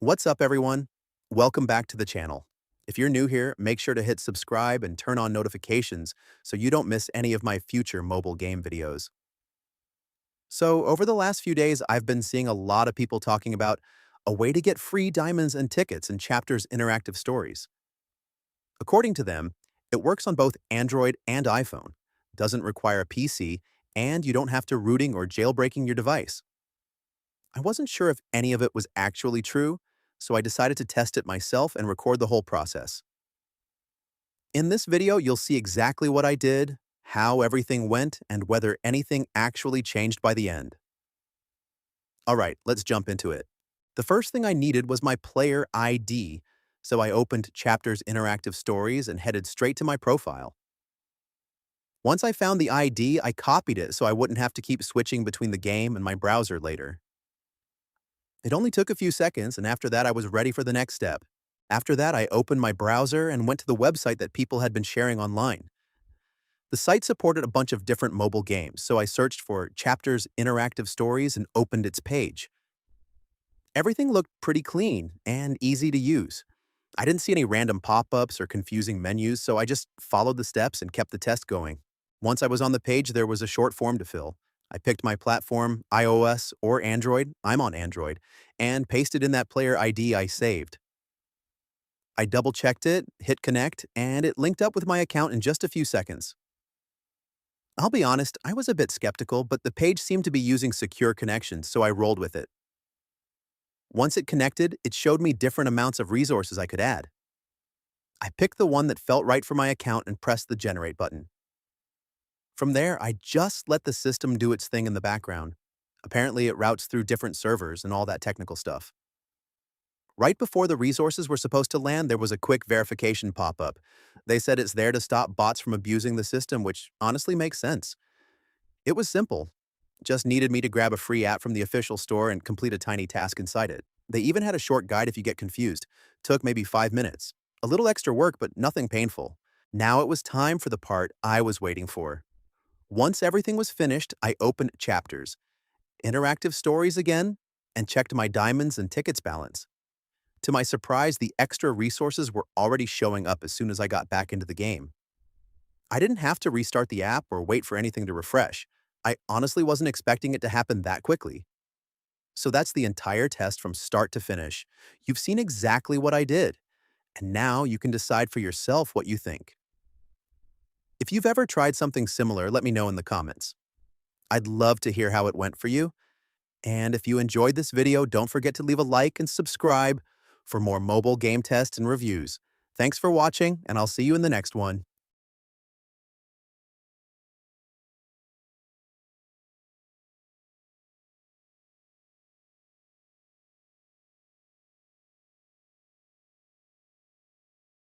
What's up, everyone? Welcome back to the channel. If you're new here, make sure to hit subscribe and turn on notifications so you don't miss any of my future mobile game videos. So, over the last few days, I've been seeing a lot of people talking about a way to get free diamonds and tickets in Chapter's interactive stories. According to them, it works on both Android and iPhone, doesn't require a PC, and you don't have to rooting or jailbreaking your device. I wasn't sure if any of it was actually true, so I decided to test it myself and record the whole process. In this video, you'll see exactly what I did, how everything went, and whether anything actually changed by the end. Alright, let's jump into it. The first thing I needed was my player ID, so I opened Chapter's interactive stories and headed straight to my profile. Once I found the ID, I copied it so I wouldn't have to keep switching between the game and my browser later. It only took a few seconds, and after that I was ready for the next step. After that, I opened my browser and went to the website that people had been sharing online. The site supported a bunch of different mobile games, so I searched for Chapters Interactive Stories and opened its page. Everything looked pretty clean and easy to use. I didn't see any random pop-ups or confusing menus, so I just followed the steps and kept the test going. Once I was on the page, there was a short form to fill. I picked my platform, iOS or Android, I'm on Android, and pasted in that player ID I saved. I double-checked it, hit connect, and it linked up with my account in just a few seconds. I'll be honest, I was a bit skeptical, but the page seemed to be using secure connections, so I rolled with it. Once it connected, it showed me different amounts of resources I could add. I picked the one that felt right for my account and pressed the generate button. From there, I just let the system do its thing in the background. Apparently, it routes through different servers and all that technical stuff. Right before the resources were supposed to land, there was a quick verification pop-up. They said it's there to stop bots from abusing the system, which honestly makes sense. It was simple. Just needed me to grab a free app from the official store and complete a tiny task inside it. They even had a short guide if you get confused. Took maybe 5 minutes. A little extra work, but nothing painful. Now it was time for the part I was waiting for. Once everything was finished, I opened Chapters, interactive stories again, and checked my diamonds and tickets balance. To my surprise, the extra resources were already showing up as soon as I got back into the game. I didn't have to restart the app or wait for anything to refresh. I honestly wasn't expecting it to happen that quickly. So that's the entire test from start to finish. You've seen exactly what I did, and now you can decide for yourself what you think. If you've ever tried something similar, let me know in the comments. I'd love to hear how it went for you. And if you enjoyed this video, don't forget to leave a like and subscribe for more mobile game tests and reviews. Thanks for watching, and I'll see you in the next one.